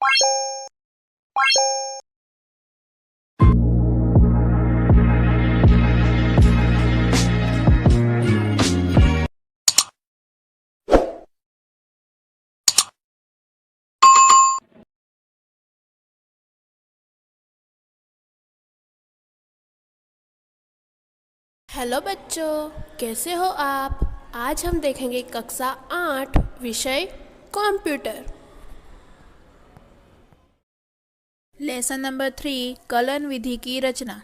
Hello बच्चों, कैसे हो आप। आज हम देखेंगे कक्षा 8 विषय कंप्यूटर, लेसन नंबर 3 कलन विधि की रचना।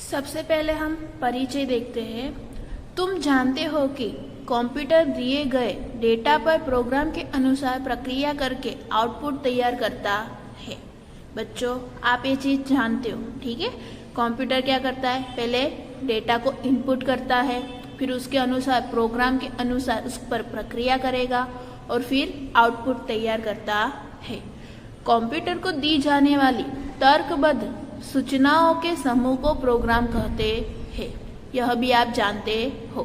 सबसे पहले हम परिचय देखते हैं। तुम जानते हो कि कंप्यूटर दिए गए डेटा पर प्रोग्राम के अनुसार प्रक्रिया करके आउटपुट तैयार करता है। बच्चों, आप ये चीज़ जानते हो, ठीक है। कंप्यूटर क्या करता है, पहले डेटा को इनपुट करता है, फिर उसके अनुसार प्रोग्राम के अनुसार उस पर प्रक्रिया करेगा और फिर आउटपुट तैयार करता है। कंप्यूटर को दी जाने वाली तर्कबद्ध सूचनाओं के समूह को प्रोग्राम कहते हैं। यह भी आप जानते हो।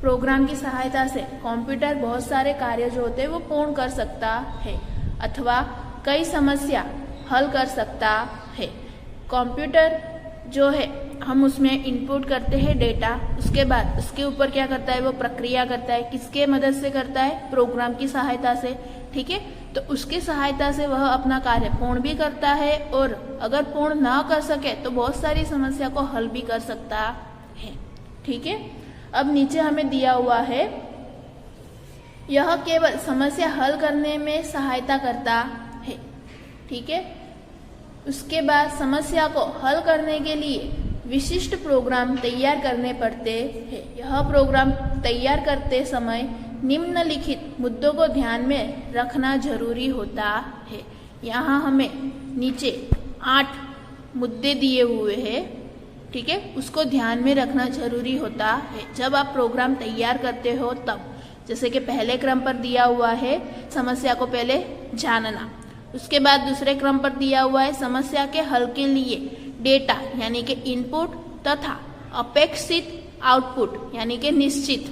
प्रोग्राम की सहायता से कंप्यूटर बहुत सारे कार्य जो होते हैं वो पूर्ण कर सकता है अथवा कई समस्या हल कर सकता है। कंप्यूटर जो है, हम उसमें इनपुट करते हैं डेटा, उसके बाद उसके ऊपर क्या करता है, वो प्रक्रिया करता है। किसके मदद से करता है, प्रोग्राम की सहायता से, ठीक है। तो उसकी सहायता से वह अपना कार्य पूर्ण भी करता है और अगर पूर्ण ना कर सके तो बहुत सारी समस्या को हल भी कर सकता है, ठीक है। अब नीचे हमें दिया हुआ है, यह केवल समस्या हल करने में सहायता करता है, ठीक है। उसके बाद समस्या को हल करने के लिए विशिष्ट प्रोग्राम तैयार करने पड़ते हैं। यह प्रोग्राम तैयार करते समय निम्नलिखित मुद्दों को ध्यान में रखना जरूरी होता है। यहाँ हमें नीचे 8 मुद्दे दिए हुए हैं, ठीक है। उसको ध्यान में रखना जरूरी होता है जब आप प्रोग्राम तैयार करते हो तब। जैसे कि पहले क्रम पर दिया हुआ है समस्या को पहले जानना, उसके बाद दूसरे क्रम पर दिया हुआ है समस्या के हल के लिए डेटा यानी कि इनपुट तथा अपेक्षित आउटपुट यानी कि निश्चित,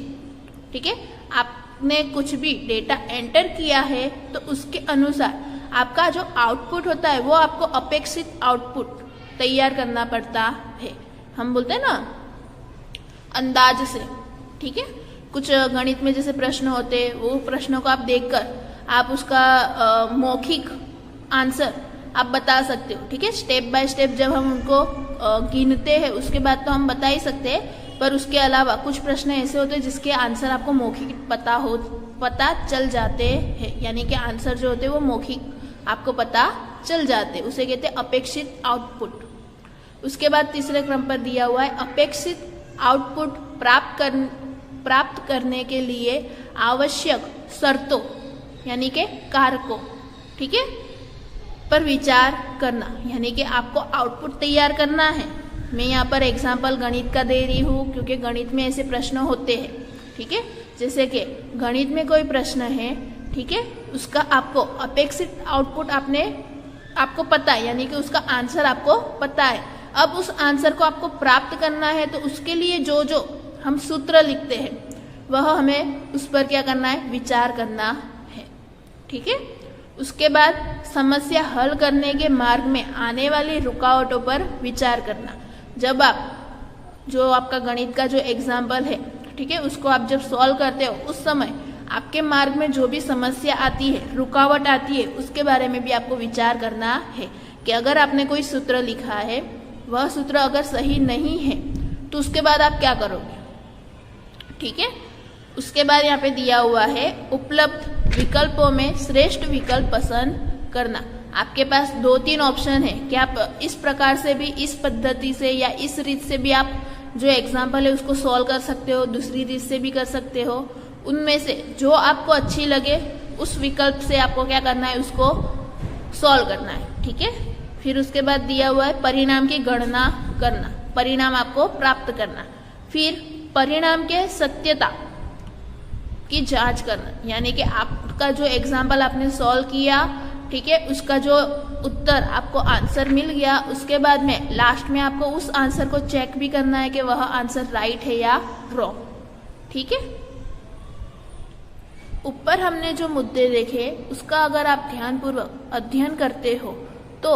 ठीक है। आपने कुछ भी डेटा एंटर किया है तो उसके अनुसार आपका जो आउटपुट होता है वो आपको अपेक्षित आउटपुट तैयार करना पड़ता है। हम बोलते हैं ना अंदाज से, ठीक है। कुछ गणित में जैसे प्रश्न होते हैं, वो प्रश्नों को आप देखकर आप उसका मौखिक आंसर आप बता सकते हो, ठीक है। स्टेप बाय स्टेप जब हम उनको गिनते हैं उसके बाद तो हम बता ही सकते हैं, पर उसके अलावा कुछ प्रश्न ऐसे होते हैं जिसके आंसर आपको मौखिक पता चल जाते हैं, यानी कि आंसर जो होते हैं वो मौखिक आपको पता चल जाते हैं, उसे कहते हैं अपेक्षित आउटपुट। उसके बाद तीसरे क्रम पर दिया हुआ है अपेक्षित आउटपुट प्राप्त करने के लिए आवश्यक शर्तों यानी कि कारकों, ठीक है, पर विचार करना, यानी कि आपको आउटपुट तैयार करना है। मैं यहाँ पर एग्जाम्पल गणित का दे रही हूँ क्योंकि गणित में ऐसे प्रश्न होते हैं, ठीक है। जैसे कि गणित में कोई प्रश्न है, ठीक है, उसका आपको अपेक्षित आउटपुट आपको पता है, यानी कि उसका आंसर आपको पता है। अब उस आंसर को आपको प्राप्त करना है तो उसके लिए जो जो हम सूत्र लिखते हैं वह हमें उस पर क्या करना है, विचार करना है, ठीक है। उसके बाद समस्या हल करने के मार्ग में आने वाली रुकावटों पर विचार करना। जब आप जो आपका गणित का जो एग्जाम्पल है, ठीक है, उसको आप जब सॉल्व करते हो उस समय आपके मार्ग में जो भी समस्या आती है, रुकावट आती है, उसके बारे में भी आपको विचार करना है कि अगर आपने कोई सूत्र लिखा है, वह सूत्र अगर सही नहीं है तो उसके बाद आप क्या करोगे, ठीक है। उसके बाद यहाँ पे दिया हुआ है उपलब्ध विकल्पों में श्रेष्ठ विकल्प पसंद करना। आपके पास 2-3 ऑप्शन है कि आप इस प्रकार से भी, इस पद्धति से या इस रीत से भी आप जो एग्जाम्पल है उसको सॉल्व कर सकते हो, दूसरी रीत से भी कर सकते हो। उनमें से जो आपको अच्छी लगे उस विकल्प से आपको क्या करना है, उसको सॉल्व करना है, ठीक है। फिर उसके बाद दिया हुआ है परिणाम की गणना करना, परिणाम आपको प्राप्त करना। फिर परिणाम के सत्यता की जांच करना, यानी कि आपका जो एग्जाम्पल आपने सॉल्व किया, ठीक है, उसका जो उत्तर आपको आंसर मिल गया, उसके बाद में लास्ट में आपको उस आंसर को चेक भी करना है कि वह आंसर राइट है या रॉन्ग, ठीक है। ऊपर हमने जो मुद्दे देखे उसका अगर आप ध्यानपूर्वक अध्ययन करते हो तो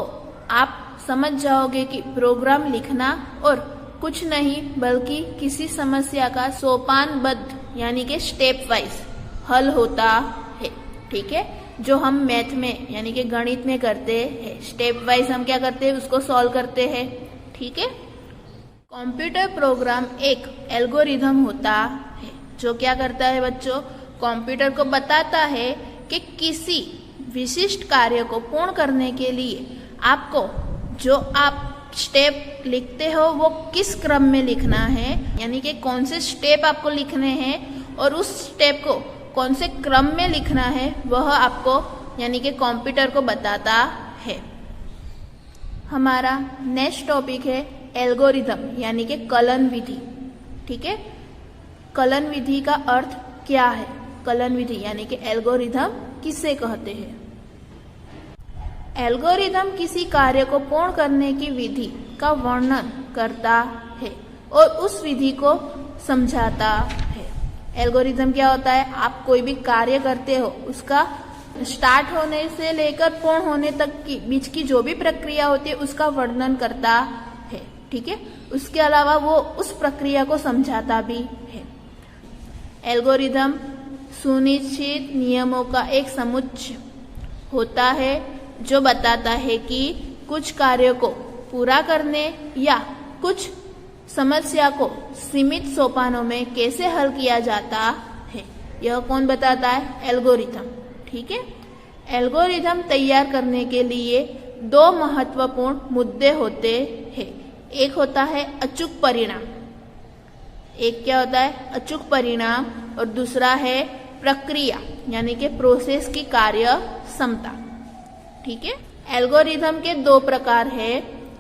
आप समझ जाओगे कि प्रोग्राम लिखना और कुछ नहीं बल्कि किसी समस्या का सोपानबद्ध यानी कि स्टेप वाइज हल होता है। ठीक है, जो हम मैथ में यानी कि गणित में करते हैं, स्टेप वाइज हम क्या करते हैं, उसको सॉल्व करते हैं। ठीक है, कंप्यूटर प्रोग्राम एक एल्गोरिथम होता है जो क्या करता है बच्चों, कंप्यूटर को बताता है कि किसी विशिष्ट कार्य को पूर्ण करने के लिए आपको जो आप स्टेप लिखते हो वो किस क्रम में लिखना है, यानी कि कौन से स्टेप आपको लिखने हैं और उस स्टेप को कौन से क्रम में लिखना है वह आपको यानी कि कंप्यूटर को बताता है। हमारा नेक्स्ट टॉपिक है एल्गोरिथम यानी कि कलन विधि। ठीक है, कलन विधि का अर्थ क्या है? कलन विधि यानी कि एल्गोरिथम किसे कहते हैं? एल्गोरिथम किसी कार्य को पूर्ण करने की विधि का वर्णन करता है और उस विधि को समझाता है। एल्गोरिथम क्या होता है? आप कोई भी कार्य करते हो उसका स्टार्ट होने से लेकर पूर्ण होने तक की बीच की जो भी प्रक्रिया होती है उसका वर्णन करता है। ठीक है, उसके अलावा वो उस प्रक्रिया को समझाता भी है। एल्गोरिथम सुनिश्चित नियमों का एक समुच्चय होता है जो बताता है कि कुछ कार्यों को पूरा करने या कुछ समस्या को सीमित सोपानों में कैसे हल किया जाता है। यह कौन बताता है? एल्गोरिथम। ठीक है, एल्गोरिथम तैयार करने के लिए दो महत्वपूर्ण मुद्दे होते हैं। एक होता है अचूक परिणाम, एक क्या होता है? अचूक परिणाम, और दूसरा है प्रक्रिया यानी कि प्रोसेस की कार्य क्षमता। ठीक है, एल्गोरिथम के दो प्रकार है,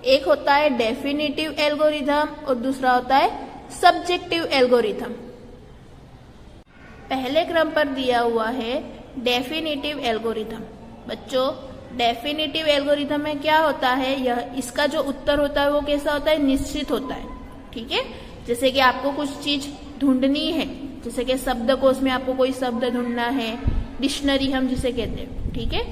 एक होता है डेफिनेटिव एल्गोरिथम और दूसरा होता है सब्जेक्टिव एल्गोरिथम। पहले क्रम पर दिया हुआ है डेफिनेटिव एल्गोरिथम। बच्चों, डेफिनेटिव एल्गोरिथम में क्या होता है? यह इसका जो उत्तर होता है वो कैसा होता है? निश्चित होता है। ठीक है, जैसे कि आपको कुछ चीज ढूंढनी है, जैसे कि शब्दकोश में आपको कोई शब्द ढूंढना है, डिक्शनरी हम जिसे कहते हैं। ठीक है,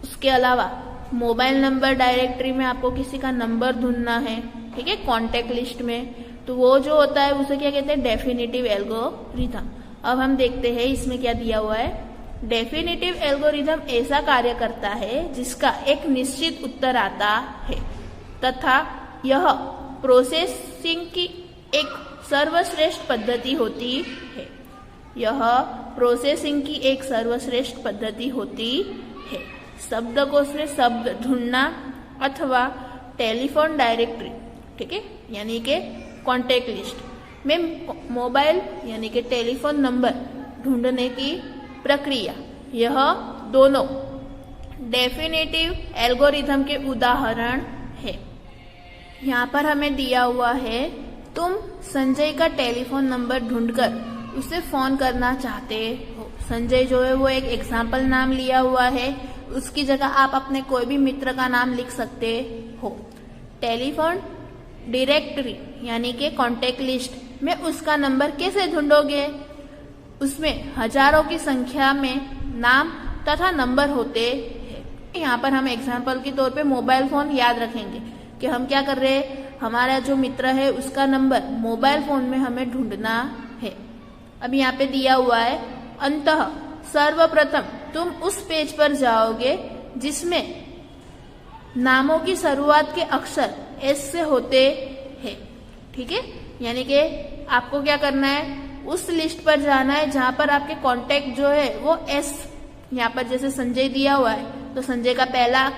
उसके अलावा मोबाइल नंबर डायरेक्टरी में आपको किसी का नंबर ढूंढना है। ठीक है, कॉन्टेक्ट लिस्ट में, तो वो जो होता है उसे क्या कहते हैं? Definitive algorithm. अब हम देखते हैं इसमें क्या दिया हुआ है। डेफिनेटिव एल्गोरिथम ऐसा कार्य करता है जिसका एक निश्चित उत्तर आता है तथा यह प्रोसेसिंग की एक सर्वश्रेष्ठ पद्धति होती है। यह प्रोसेसिंग की एक सर्वश्रेष्ठ पद्धति होती है। शब्दकोश में शब्द ढूंढना अथवा टेलीफोन डायरेक्टरी, ठीक है, यानी कि कॉन्टेक्ट लिस्ट में मोबाइल यानी कि टेलीफोन नंबर ढूंढने की प्रक्रिया, यह दोनों डेफिनेटिव एल्गोरिथम के उदाहरण है। यहाँ पर हमें दिया हुआ है, तुम संजय का टेलीफोन नंबर ढूंढकर उसे फोन करना चाहते हो। संजय जो है वो एक एग्जाम्पल नाम लिया हुआ है, उसकी जगह आप अपने कोई भी मित्र का नाम लिख सकते हो। टेलीफोन डायरेक्टरी यानी कि कॉन्टेक्ट लिस्ट में उसका नंबर कैसे ढूंढोगे? उसमें हजारों की संख्या में नाम तथा नंबर होते हैं। यहाँ पर हम एग्जाम्पल के तौर पे मोबाइल फोन याद रखेंगे कि हम क्या कर रहे हैं, हमारा जो मित्र है उसका नंबर मोबाइल फोन में हमें ढूंढना है। अब यहाँ पे दिया हुआ है, अंततः सर्वप्रथम तुम उस पेज पर जाओगे जिसमें नामों की शुरुआत के अक्षर एस से होते हैं। ठीक है, यानी कि आपको क्या करना है, उस लिस्ट पर जाना है जहां पर आपके कांटेक्ट जो है वो एस, यहाँ पर जैसे संजय दिया हुआ है तो संजय का पहला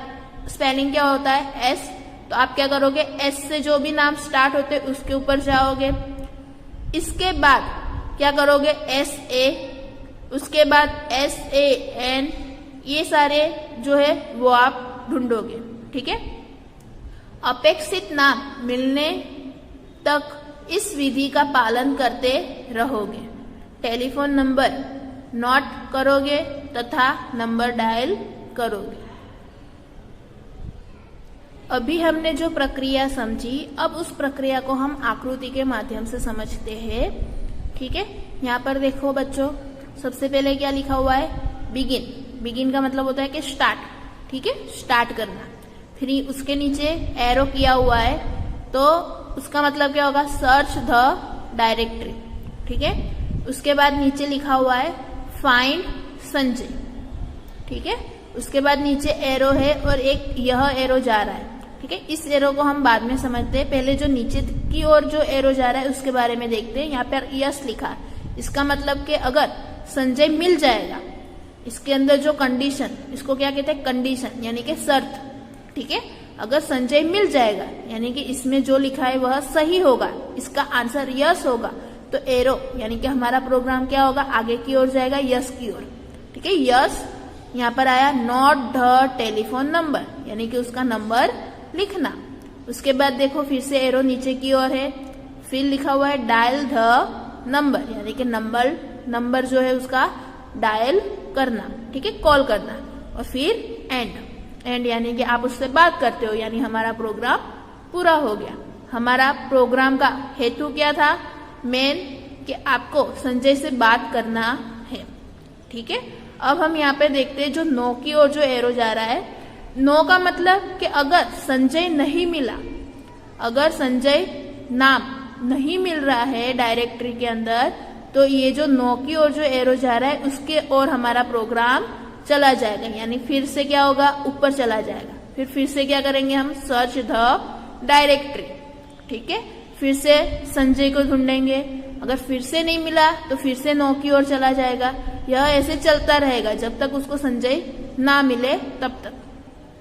स्पेलिंग क्या होता है? एस। तो आप क्या करोगे, एस से जो भी नाम स्टार्ट होते उसके ऊपर जाओगे। इसके बाद क्या करोगे, एस ए, उसके बाद एस ए एन, ये सारे जो है वो आप ढूंढोगे। ठीक है, अपेक्षित नाम मिलने तक इस विधि का पालन करते रहोगे। टेलीफोन नंबर नोट करोगे तथा नंबर डायल करोगे। अभी हमने जो प्रक्रिया समझी, अब उस प्रक्रिया को हम आकृति के माध्यम से समझते हैं। ठीक है, यहाँ पर देखो बच्चों, सबसे पहले क्या लिखा हुआ है, बिगिन। बिगिन का मतलब होता है कि स्टार्ट, ठीक है, स्टार्ट करना। फिर उसके नीचे एरो किया हुआ है, तो उसका मतलब क्या होगा, सर्च द डायरेक्टरी, ठीक है। उसके बाद नीचे लिखा हुआ है फाइंड संजय, ठीक है। उसके बाद नीचे एरो है और एक यह एरो जा रहा है, ठीक है। इस एरो को हम बाद में समझते हैं, पहले जो नीचे की ओर जो एरो जा रहा है उसके बारे में देखते हैं। यहाँ पर यस लिखा है, इसका मतलब कि अगर संजय मिल जाएगा, इसके अंदर जो कंडीशन, इसको क्या कहते हैं, कंडीशन यानी कि शर्त, ठीक है। अगर संजय मिल जाएगा यानी कि इसमें जो लिखा है वह सही होगा, इसका आंसर यस होगा, तो एरो यानी कि हमारा प्रोग्राम क्या होगा, आगे की ओर जाएगा, यस की ओर, ठीक है। यस यहाँ पर आया नॉट द टेलीफोन नंबर, यानी कि उसका नंबर लिखना। उसके बाद देखो फिर से एरो नीचे की ओर है, फिर लिखा हुआ है डायल द नंबर, यानी कि नंबर जो है उसका डायल करना, ठीक है, कॉल करना। और फिर एंड यानी कि आप उससे बात करते हो, यानी हमारा प्रोग्राम पूरा हो गया। हमारा प्रोग्राम का हेतु क्या था, मेन, कि आपको संजय से बात करना है, ठीक है। अब हम यहाँ पे देखते हैं जो नो की ओर जो एरो जा रहा है, नो का मतलब कि अगर संजय नहीं मिला, अगर संजय नाम नहीं मिल रहा है डायरेक्टरी के अंदर, तो ये जो नो की ओर जो एरो जा रहा है उसके ओर हमारा प्रोग्राम चला जाएगा, यानी फिर से क्या होगा, ऊपर चला जाएगा। फिर से क्या करेंगे हम, सर्च द डायरेक्टरी, ठीक है। फिर से संजय को ढूंढेंगे, अगर फिर से नहीं मिला तो फिर से नो की ओर चला जाएगा। यह ऐसे चलता रहेगा जब तक उसको संजय ना मिले तब तक,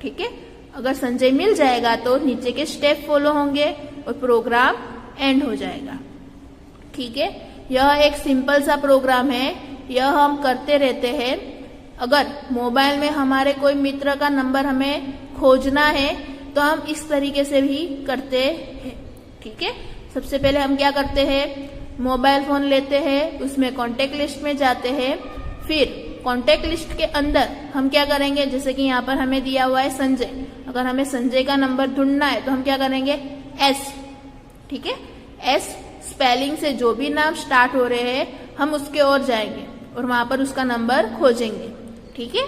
ठीक है। अगर संजय मिल जाएगा तो नीचे के स्टेप फॉलो होंगे और प्रोग्राम एंड हो जाएगा, ठीक है। यह एक सिंपल सा प्रोग्राम है, यह हम करते रहते हैं। अगर मोबाइल में हमारे कोई मित्र का नंबर हमें खोजना है तो हम इस तरीके से भी करते हैं, ठीक है। सबसे पहले हम क्या करते हैं, मोबाइल फोन लेते हैं, उसमें कॉन्टेक्ट लिस्ट में जाते हैं, फिर कॉन्टेक्ट लिस्ट के अंदर हम क्या करेंगे, जैसे कि यहाँ पर हमें दिया हुआ है संजय, अगर हमें संजय का नंबर ढूंढना है तो हम क्या करेंगे, एस, ठीक है, एस स्पेलिंग से जो भी नाम स्टार्ट हो रहे हैं हम उसके ओर जाएंगे और वहां पर उसका नंबर खोजेंगे, ठीक है।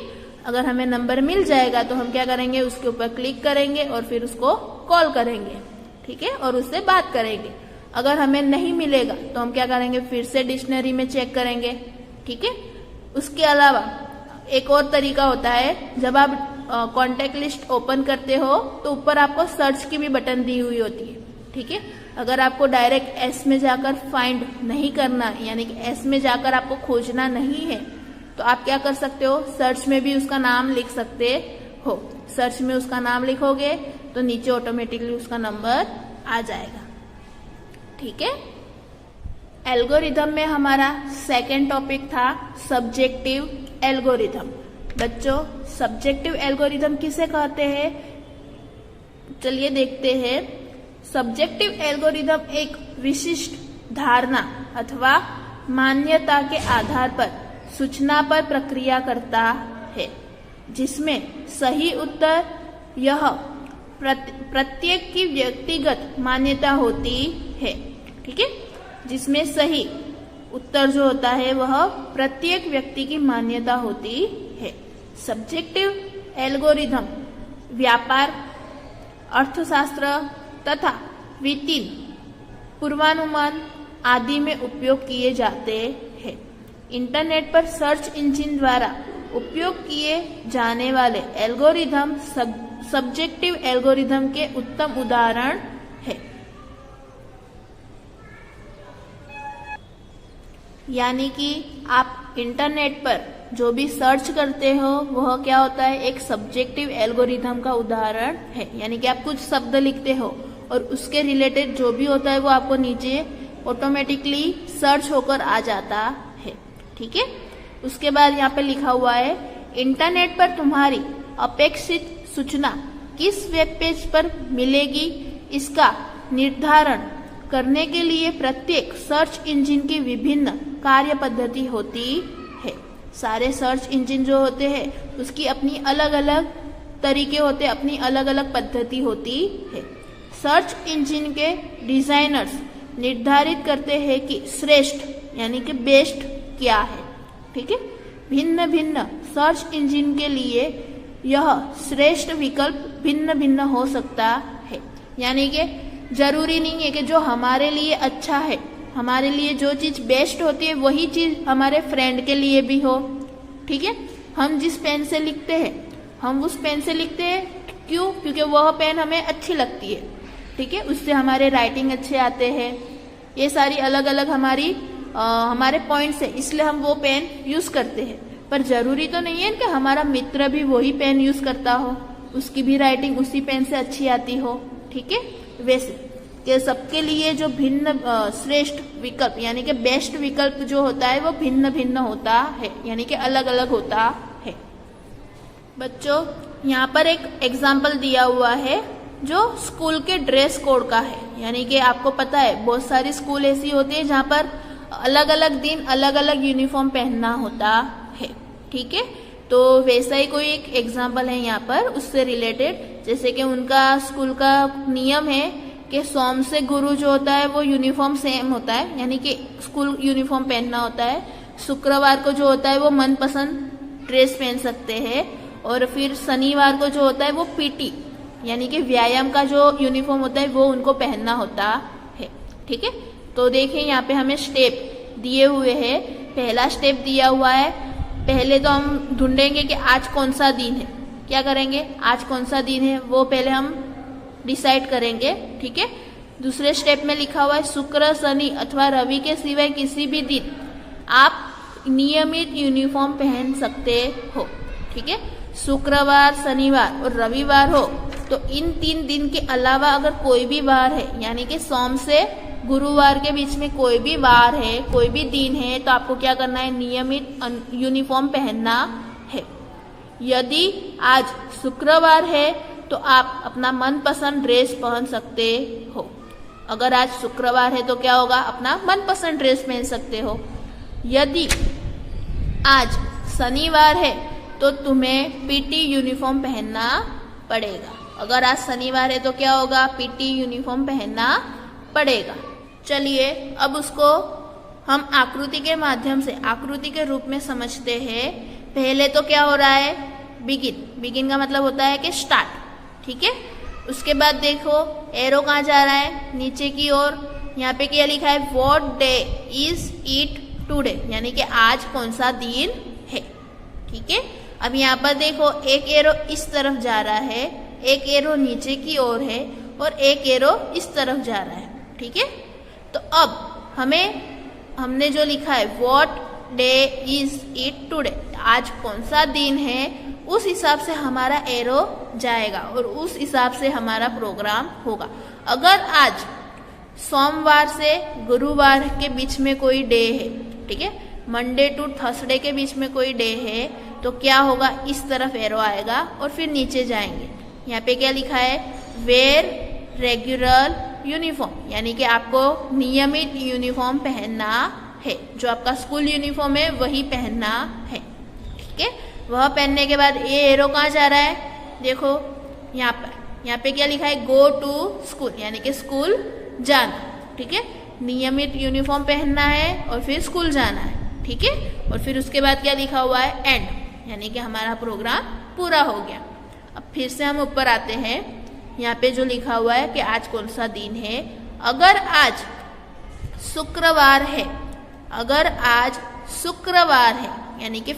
अगर हमें नंबर मिल जाएगा तो हम क्या करेंगे, उसके ऊपर क्लिक करेंगे और फिर उसको कॉल करेंगे, ठीक है, और उससे बात करेंगे। अगर हमें नहीं मिलेगा तो हम क्या करेंगे, फिर से डिक्शनरी में चेक करेंगे, ठीक है। उसके अलावा एक और तरीका होता है, जब आप कॉन्टेक्ट लिस्ट ओपन करते हो तो ऊपर आपको सर्च की भी बटन दी हुई होती है, ठीक है। अगर आपको डायरेक्ट एस में जाकर फाइंड नहीं करना, यानी कि एस में जाकर आपको खोजना नहीं है, तो आप क्या कर सकते हो, सर्च में भी उसका नाम लिख सकते हो। सर्च में उसका नाम लिखोगे तो नीचे ऑटोमेटिकली उसका नंबर आ जाएगा, ठीक है। एल्गोरिथम में हमारा सेकेंड टॉपिक था सब्जेक्टिव एल्गोरिथम। बच्चों, सब्जेक्टिव एल्गोरिथम किसे कहते हैं, चलिए देखते हैं। सब्जेक्टिव एल्गोरिथम एक विशिष्ट धारणा अथवा मान्यता के आधार पर सूचना पर प्रक्रिया करता है, जिसमें सही उत्तर यह प्रत्येक की व्यक्तिगत मान्यता होती है, ठीक है। जिसमें सही उत्तर जो होता है वह प्रत्येक व्यक्ति की मान्यता होती है। सब्जेक्टिव एल्गोरिथम व्यापार, अर्थशास्त्र तथा वित्तीय पूर्वानुमान आदि में उपयोग किए जाते हैं। इंटरनेट पर सर्च इंजन द्वारा उपयोग किए जाने वाले एल्गोरिथम सब्जेक्टिव एल्गोरिथम के उत्तम उदाहरण है। यानी कि आप इंटरनेट पर जो भी सर्च करते हो वह क्या होता है, एक सब्जेक्टिव एल्गोरिथम का उदाहरण है। यानी कि आप कुछ शब्द लिखते हो और उसके रिलेटेड जो भी होता है वो आपको नीचे ऑटोमेटिकली सर्च होकर आ जाता है, ठीक है। उसके बाद यहाँ पे लिखा हुआ है, इंटरनेट पर तुम्हारी अपेक्षित सूचना किस वेब पेज पर मिलेगी, इसका निर्धारण करने के लिए प्रत्येक सर्च इंजन की विभिन्न कार्य पद्धति होती है। सारे सर्च इंजन जो होते हैं उसकी अपनी अलग अलग तरीके होते हैं, अपनी अलग अलग पद्धति होती है। सर्च इंजन के डिजाइनर्स निर्धारित करते हैं कि श्रेष्ठ यानी कि बेस्ट क्या है, ठीक है। भिन्न भिन्न सर्च इंजन के लिए यह श्रेष्ठ विकल्प भिन्न भिन्न हो सकता है। यानी कि जरूरी नहीं है कि जो हमारे लिए अच्छा है, हमारे लिए जो चीज बेस्ट होती है वही चीज हमारे फ्रेंड के लिए भी हो, ठीक है। हम जिस पेन से लिखते हैं हम उस पेन से लिखते हैं, क्यों? क्योंकि वह पेन हमें अच्छी लगती है, ठीक है, उससे हमारे राइटिंग अच्छे आते हैं। ये सारी अलग अलग हमारे पॉइंट्स है, इसलिए हम वो पेन यूज करते हैं। पर जरूरी तो नहीं है कि हमारा मित्र भी वही पेन यूज करता हो, उसकी भी राइटिंग उसी पेन से अच्छी आती हो, ठीक है। वैसे कि सबके लिए जो भिन्न श्रेष्ठ विकल्प यानी कि बेस्ट विकल्प जो होता है वो भिन्न भिन्न होता है, यानी कि अलग अलग होता है। बच्चों, यहाँ पर एक एग्जाम्पल दिया हुआ है जो स्कूल के ड्रेस कोड का है। यानी कि आपको पता है बहुत सारी स्कूल ऐसी होती है जहाँ पर अलग अलग दिन अलग अलग यूनिफॉर्म पहनना होता है, ठीक है। तो वैसा ही कोई एक एग्जाम्पल है यहाँ पर उससे रिलेटेड। जैसे कि उनका स्कूल का नियम है कि सोम से गुरु जो होता है वो यूनिफॉर्म सेम होता है, यानी कि स्कूल यूनिफॉर्म पहनना होता है। शुक्रवार को जो होता है वो मनपसंद ड्रेस पहन सकते हैं। और फिर शनिवार को जो होता है वो पीटी यानी कि व्यायाम का जो यूनिफॉर्म होता है वो उनको पहनना होता है, ठीक है। तो देखिए यहाँ पे हमें स्टेप दिए हुए हैं। पहला स्टेप दिया हुआ है, पहले तो हम ढूंढेंगे कि आज कौन सा दिन है। क्या करेंगे? आज कौन सा दिन है वो पहले हम डिसाइड करेंगे, ठीक है। दूसरे स्टेप में लिखा हुआ है शुक्र, शनि अथवा रवि के सिवाय किसी भी दिन आप नियमित यूनिफॉर्म पहन सकते हो, ठीक है। शुक्रवार, शनिवार और रविवार हो तो इन 3 दिन के अलावा अगर कोई भी वार है, यानी कि सोम से गुरुवार के बीच में कोई भी वार है, कोई भी दिन है, तो आपको क्या करना है? नियमित यूनिफॉर्म पहनना है। यदि आज शुक्रवार है तो आप अपना मनपसंद ड्रेस पहन सकते हो। अगर आज शुक्रवार है तो क्या होगा? अपना मनपसंद ड्रेस पहन सकते हो। यदि आज शनिवार है तो तुम्हें पीटी यूनिफॉर्म पहनना पड़ेगा। अगर आज शनिवार है तो क्या होगा? पीटी यूनिफॉर्म पहनना पड़ेगा। चलिए अब उसको हम आकृति के माध्यम से, आकृति के रूप में समझते हैं। पहले तो क्या हो रहा है? बिगिन का मतलब होता है कि स्टार्ट, ठीक है। उसके बाद देखो एरो कहाँ जा रहा है? नीचे की ओर। यहाँ पे क्या लिखा है? What day is it today, यानी कि आज कौन सा दिन है, ठीक है। अब यहाँ पर देखो एक एरो इस तरफ जा रहा है, एक एरो नीचे की ओर है और एक एरो इस तरफ जा रहा है, ठीक है। तो अब हमने जो लिखा है what day is it today, आज कौन सा दिन है, उस हिसाब से हमारा एरो जाएगा और उस हिसाब से हमारा प्रोग्राम होगा। अगर आज सोमवार से गुरुवार के बीच में कोई डे है, ठीक है, मंडे टू थर्सडे के बीच में कोई डे है, तो क्या होगा? इस तरफ एरो आएगा और फिर नीचे जाएंगे। यहाँ पे क्या लिखा है? वेयर रेगुलर यूनिफॉर्म, यानी कि आपको नियमित यूनिफॉर्म पहनना है। जो आपका स्कूल यूनिफॉर्म है वही पहनना है, ठीक है। वह पहनने के बाद ये एरो कहाँ जा रहा है? देखो यहाँ पे क्या लिखा है? गो टू स्कूल, यानी कि स्कूल जाना, ठीक है। नियमित यूनिफॉर्म पहनना है और फिर स्कूल जाना है, ठीक है। और फिर उसके बाद क्या लिखा हुआ है? एंड, यानी कि हमारा प्रोग्राम पूरा हो गया। अब फिर से हम ऊपर आते हैं। यहाँ पे जो लिखा हुआ है कि आज कौन सा दिन है। अगर आज शुक्रवार है, अगर आज शुक्रवार है यानी कि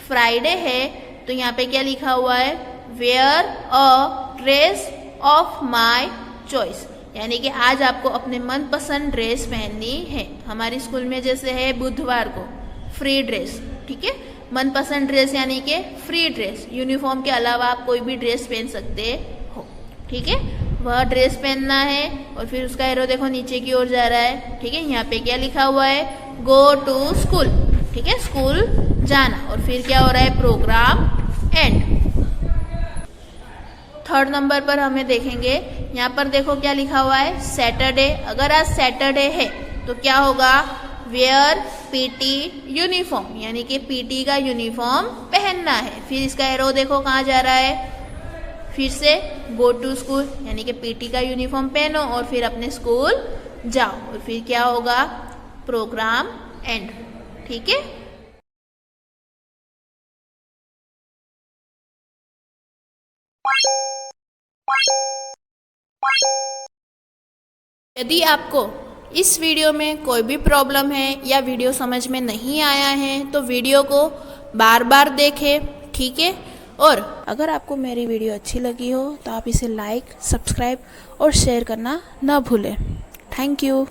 फ्राइडे है, तो यहाँ पे क्या लिखा हुआ है? Wear a dress of my choice, यानी कि आज आपको अपने मनपसंद ड्रेस पहननी है। हमारे स्कूल में जैसे है बुधवार को फ्री ड्रेस, ठीक है। मनपसंद ड्रेस यानी कि फ्री ड्रेस, यूनिफॉर्म के अलावा आप कोई भी ड्रेस पहन सकते हो, ठीक है। वह ड्रेस पहनना है और फिर उसका एरो देखो नीचे की ओर जा रहा है, ठीक है। यहाँ पे क्या लिखा हुआ है? गो टू स्कूल, ठीक है, स्कूल जाना। और फिर क्या हो रहा है? Programme and. थर्ड नंबर पर हमें देखेंगे, यहाँ पर देखो क्या लिखा हुआ है? सैटरडे। अगर आज सैटरडे है तो क्या होगा? वेयर पीटी यूनिफॉर्म, यानी कि पीटी का यूनिफॉर्म पहनना है। फिर इसका एरो देखो कहाँ जा रहा है? फिर से गो टू स्कूल, यानी कि पीटी का यूनिफॉर्म पहनो और फिर अपने स्कूल जाओ। और फिर क्या होगा? प्रोग्राम एंड, ठीक है। यदि आपको इस वीडियो में कोई भी प्रॉब्लम है या वीडियो समझ में नहीं आया है तो वीडियो को बार बार देखें, ठीक है। और अगर आपको मेरी वीडियो अच्छी लगी हो तो आप इसे लाइक, सब्सक्राइब और शेयर करना ना भूलें। Thank you.